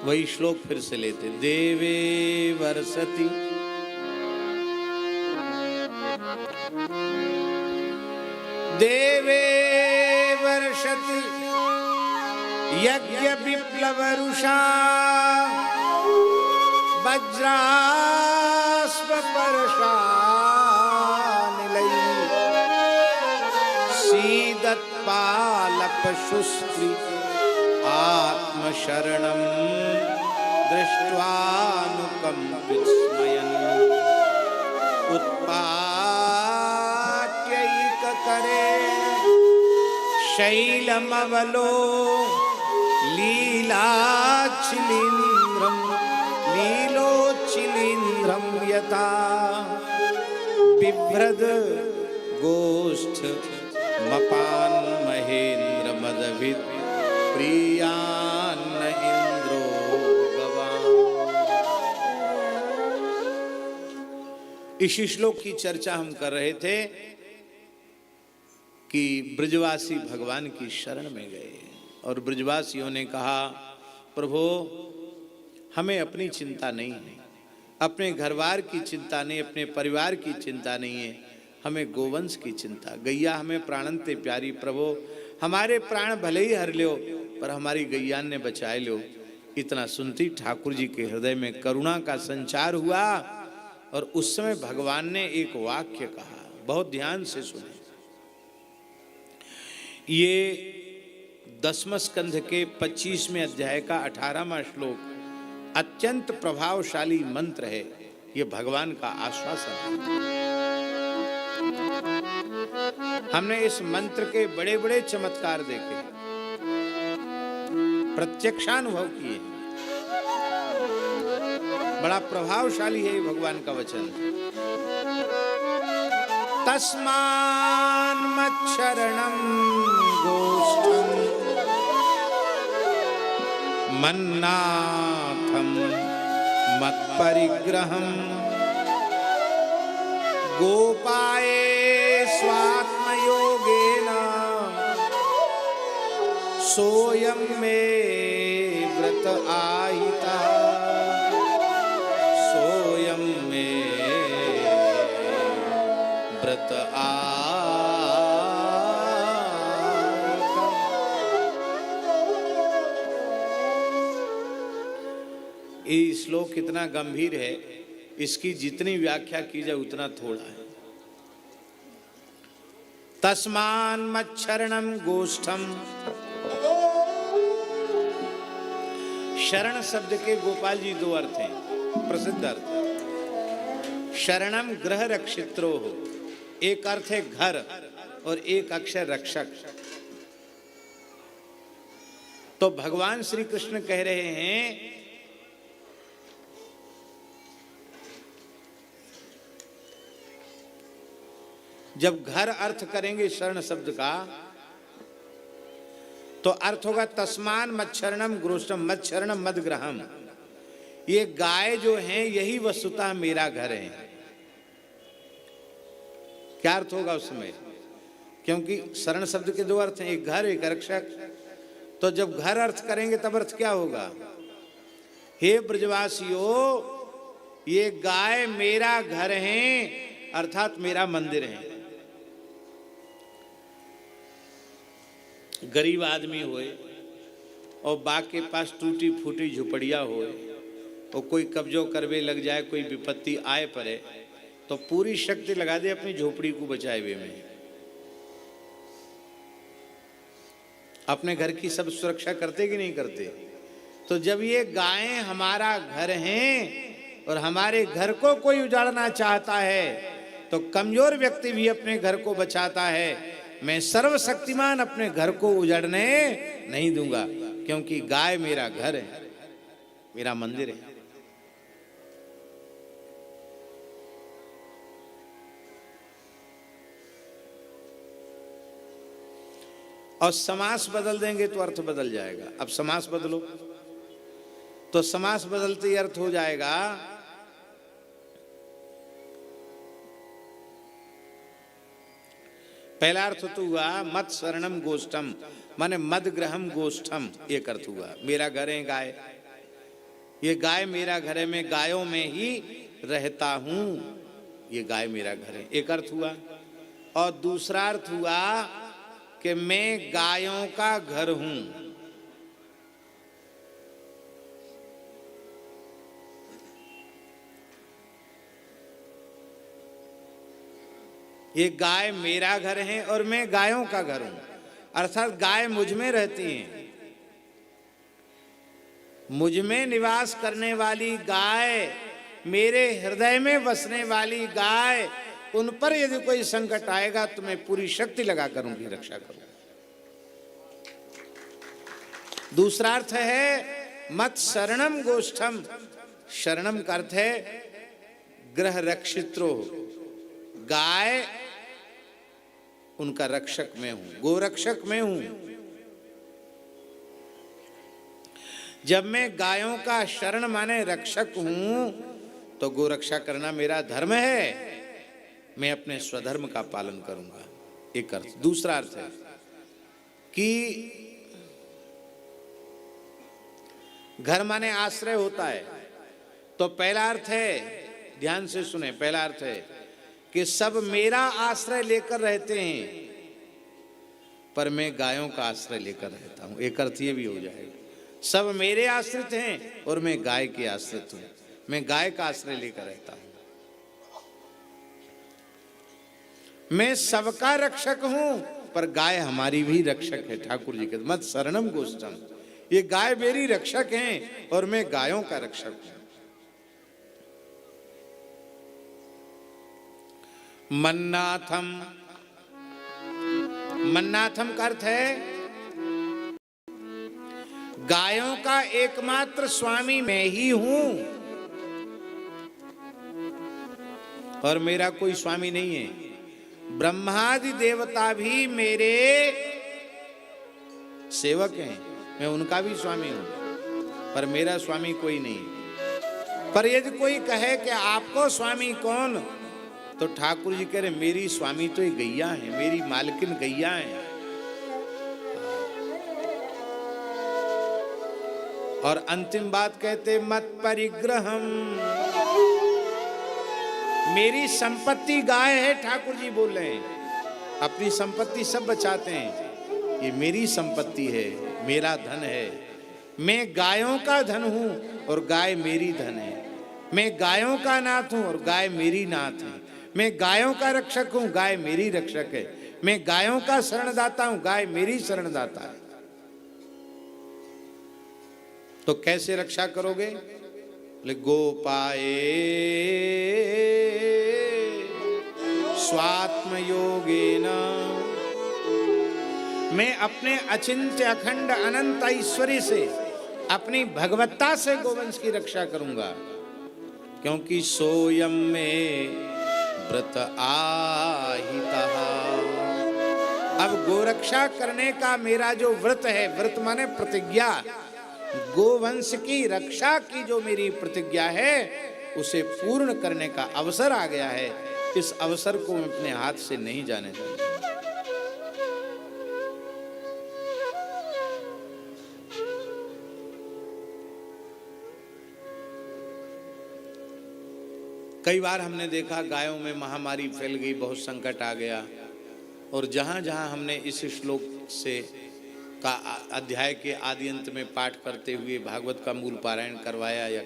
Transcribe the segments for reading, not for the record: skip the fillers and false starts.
वही श्लोक फिर से लेते। देवे वर्षति देवे वर्षति यज्ञ विप्लवरुषा वज्रास्व परशा निलयी सीदत्पालपशुस्त्री आत्मशरणं दृष्ट्वानुकम्पितस्मयन् उत्पाट्यैककरेण शैलमवलो लीलोच्छिलीन्द्रं यथा बिभ्रद गोष्ठ मपान महेन्द्र मदभिद प्रियान्न इंद्रो गवान। इस श्लोक की चर्चा हम कर रहे थे कि ब्रजवासी भगवान की शरण में गए और ब्रजवासियों ने कहा, प्रभु हमें अपनी चिंता नहीं है, अपने घरवार की चिंता नहीं, अपने परिवार की चिंता नहीं है, हमें गोवंश की चिंता। गैया हमें प्राणंते प्यारी, प्रभु हमारे प्राण भले ही हर लो पर हमारी गैया ने बचाए लो। इतना सुनती ठाकुर जी के हृदय में करुणा का संचार हुआ और उस समय भगवान ने एक वाक्य कहा, बहुत ध्यान से सुने। ये 10वें स्कंध के 25वें अध्याय का 18वां श्लोक अत्यंत प्रभावशाली मंत्र है। ये भगवान का आश्वासन है। हमने इस मंत्र के बड़े बड़े चमत्कार देखे, प्रत्यक्षानुभव किए, बड़ा प्रभावशाली है भगवान का वचन। तस्मान् मच्छरणं गोष्ठं मन्नाथं मत्परिग्रहं गोपाये स्वात्मयोगेन सोयं मे व्रत आहिता सोयं मे व्रत आहिता। ये श्लोक कितना गंभीर है, इसकी जितनी व्याख्या की जाए उतना थोड़ा है। तस्मान् मच्छरणं गोष्ठम, शरण शब्द के गोपाल जी दो अर्थ हैं, प्रसिद्ध अर्थ। शरणम गृह रक्षित्रो हो, एक अर्थ है घर और एक अक्षर रक्षक। तो भगवान श्री कृष्ण कह रहे हैं जब घर अर्थ करेंगे शरण शब्द का तो अर्थ होगा तस्मान मच्छरणम गोष्ठम, मच्छरणम मदग्रहम। ये गाय जो है यही वस्तुतः मेरा घर है। क्या अर्थ होगा उसमें? क्योंकि शरण शब्द के दो अर्थ हैं, एक घर एक रक्षक। तो जब घर अर्थ करेंगे तब अर्थ क्या होगा? हे ब्रजवासियों, ये गाय मेरा घर है, अर्थात मेरा मंदिर है। गरीब आदमी होए और बाग के पास टूटी फूटी झुपड़िया होए और कोई कब्जो करवे लग जाए, कोई विपत्ति आए पड़े, तो पूरी शक्ति लगा दे अपनी झोपड़ी को बचाए हुए में। अपने घर की सब सुरक्षा करते कि नहीं करते? तो जब ये गायें हमारा घर हैं और हमारे घर को कोई उजाड़ना चाहता है तो कमजोर व्यक्ति भी अपने घर को बचाता है। मैं सर्वशक्तिमान अपने घर को उजड़ने नहीं दूंगा, क्योंकि गाय मेरा घर है, मेरा मंदिर है। और समास बदल देंगे तो अर्थ बदल जाएगा। अब समास बदलो तो समास बदलते ही अर्थ हो जाएगा पहला अर्थ तो हुआ मत शरणम गोष्ठम, माने मद ग्रहम गोष्ठम, एक अर्थ हुआ मेरा घर है गाय। ये गाय मेरा घर है, मैं गायों में ही रहता हूं, ये गाय मेरा घर है, एक अर्थ हुआ। और दूसरा अर्थ हुआ कि मैं गायों का घर हूं। ये गाय मेरा घर है और मैं गायों का घर हूं, अर्थात गाय मुझ में रहती हैं। मुझ में निवास करने वाली गाय, मेरे हृदय में बसने वाली गाय, उन पर यदि कोई संकट आएगा तो मैं पूरी शक्ति लगा कर उनकी रक्षा करूंगा। दूसरा अर्थ है मत शरणम गोष्ठम। शरणम का अर्थ है ग्रह रक्षित्रो, गाय उनका रक्षक मैं हूं, गोरक्षक मैं हूं। जब मैं गायों का शरण माने रक्षक हूं तो गोरक्षा करना मेरा धर्म है, मैं अपने स्वधर्म का पालन करूंगा, एक अर्थ। दूसरा अर्थ है कि घर माने आश्रय होता है, तो पहला अर्थ है, ध्यान से सुने, पहला अर्थ है कि सब मेरा आश्रय लेकर रहते हैं पर मैं गायों का आश्रय लेकर रहता हूं, एक अर्थ ये भी हो जाएगा। सब मेरे आश्रित हैं और मैं गाय के आश्रित हूं, मैं गाय का आश्रय लेकर रहता हूं। मैं सबका रक्षक हूं पर गाय हमारी भी रक्षक है। ठाकुर जी कहते मत शरणम गोष्ठम, ये गाय मेरी रक्षक हैं और मैं गायों का रक्षक हूं। मन्नाथम, मन्नाथम का अर्थ है गायों का एकमात्र स्वामी मैं ही हूं और मेरा कोई स्वामी नहीं है। ब्रह्मादि देवता भी मेरे सेवक हैं, मैं उनका भी स्वामी हूं पर मेरा स्वामी कोई नहीं। पर यदि कोई कहे कि आपको स्वामी कौन, तो ठाकुर जी कह रहे मेरी स्वामी तो ये गैया है, मेरी मालकिन गैया है। और अंतिम बात कहते मत परिग्रहम, मेरी संपत्ति गाय है। ठाकुर जी बोल रहे हैं अपनी संपत्ति सब बचाते हैं, ये मेरी संपत्ति है, मेरा धन है। मैं गायों का धन हूं और गाय मेरी धन है। मैं गायों का नाथ हूं और गाय मेरी नाथ है। मैं गायों का रक्षक हूं, गाय मेरी रक्षक है। मैं गायों का शरणदाता हूं, गाय मेरी शरणदाता है। तो कैसे रक्षा करोगे? गोपाए स्वात्म योगेन, मैं अपने अचिंत्य अखंड अनंत ऐश्वर्य से, अपनी भगवत्ता से गोवंश की रक्षा करूंगा, क्योंकि सोयम में व्रत आहितः। अब गोरक्षा करने का मेरा जो व्रत है, व्रत माने प्रतिज्ञा, गोवंश की रक्षा की जो मेरी प्रतिज्ञा है उसे पूर्ण करने का अवसर आ गया है। इस अवसर को मैं अपने हाथ से नहीं जाने दूंगा। कई बार हमने देखा गायों में महामारी फैल गई, बहुत संकट आ गया, और जहां जहां हमने इस श्लोक से का अध्याय के आदि अंत में पाठ करते हुए भागवत का मूल पारायण करवाया या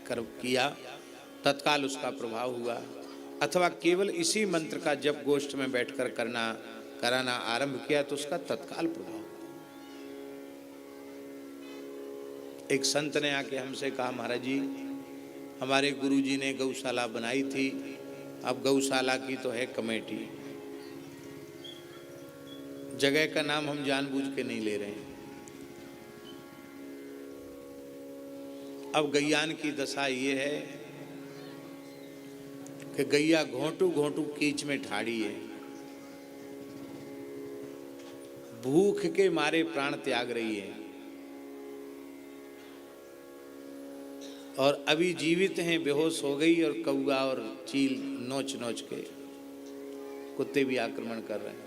किया, तत्काल उसका प्रभाव हुआ। अथवा केवल इसी मंत्र का जप गोष्ठ में बैठकर कराना आरंभ किया तो उसका तत्काल प्रभाव। एक संत ने आके हमसे कहा, महाराज जी हमारे गुरुजी ने गौशाला बनाई थी, अब गौशाला की तो है कमेटी, जगह का नाम हम जानबूझ के नहीं ले रहे हैं। अब गैयान की दशा ये है कि गैया घोंटू घोंटू कीच में ठाड़ी है, भूख के मारे प्राण त्याग रही है, और अभी जीवित हैं, बेहोश हो गई, और कौआ और चील नोच नोच के, कुत्ते भी आक्रमण कर रहे हैं।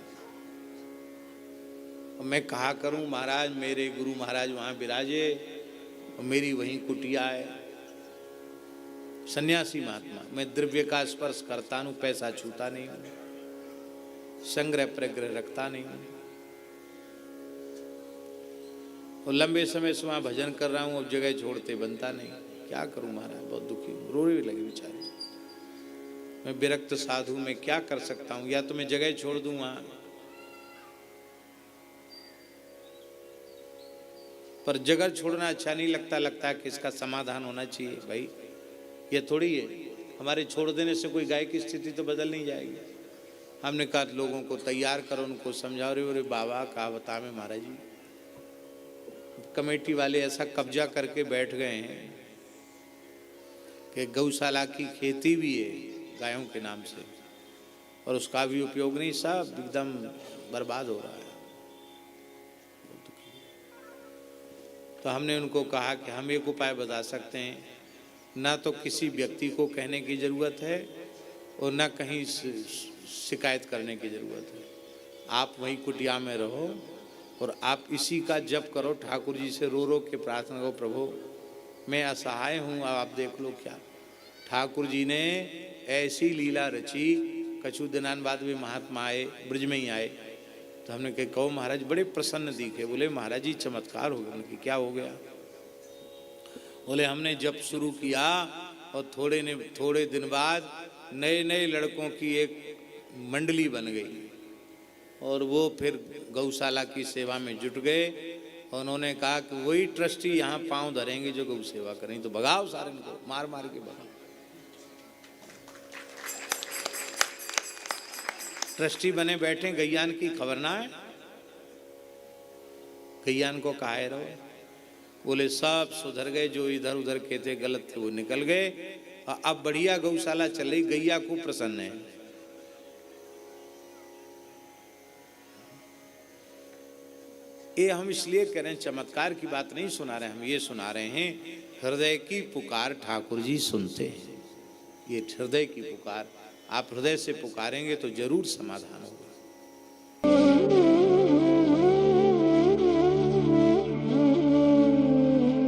मैं कहा करूं महाराज, मेरे गुरु महाराज वहां विराजे और मेरी वहीं कुटिया है, सन्यासी महात्मा, मैं द्रव्य का स्पर्श करता हूं, पैसा छूता नहीं हूं, संग्रह प्रग्रह रखता नहीं हूं, और लंबे समय से वहां भजन कर रहा हूं, अब जगह छोड़ते बनता नहीं। क्या करूं महाराज, बहुत दुखी हूं, रोने लगे बेचारे। मैं विरक्त साधु में क्या कर सकता हूं, या तो मैं जगह छोड़ दूं वहां, पर जगह छोड़ना अच्छा नहीं लगता, लगता है कि इसका समाधान होना चाहिए। भाई ये थोड़ी है हमारे छोड़ देने से कोई गाय की स्थिति तो बदल नहीं जाएगी। हमने कहा लोगों को तैयार करो, उनको समझाओ। रे बाबा कहा बता में महाराज जी, कमेटी वाले ऐसा कब्जा करके बैठ गए हैं कि गौशाला की खेती भी है गायों के नाम से, और उसका भी उपयोग नहीं, सब एकदम बर्बाद हो रहा है। तो हमने उनको कहा कि हम एक उपाय बता सकते हैं, ना तो किसी व्यक्ति को कहने की ज़रूरत है और ना कहीं शिकायत करने की ज़रूरत है। आप वहीं कुटिया में रहो और आप इसी का जप करो, ठाकुर जी से रो रो के प्रार्थना करो, प्रभु मैं असहाय हूँ, आप देख लो क्या। ठाकुर जी ने ऐसी लीला रची, कछु दिनान बाद भी महात्मा आए, ब्रज में ही आए, तो हमने कहो महाराज बड़े प्रसन्न दिखे। बोले महाराज जी चमत्कार हो गया। उनकी क्या हो गया? बोले हमने जप शुरू किया और थोड़े दिन बाद नए नए लड़कों की एक मंडली बन गई, और वो फिर गौशाला की सेवा में जुट गए। और उन्होंने कहा कि वही ट्रस्टी यहाँ पांव धरेंगे जो गौ सेवा करें, तो भगाओ सारे को, मार मार के भगाओ। ट्रस्टी बने बैठे, गैयान की खबर ना है, गैयान को कहा रहो। बोले सब सुधर गए, जो इधर उधर कहते गलत थे वो निकल गए, और अब बढ़िया गौशाला चल रही, गैया खूब प्रसन्न है। ये हम इसलिए कह रहे हैं, चमत्कार की बात नहीं सुना रहे, हम ये सुना रहे हैं हृदय की पुकार ठाकुर जी सुनते हैं। ये हृदय की पुकार, आप हृदय से पुकारेंगे तो जरूर समाधान होगा।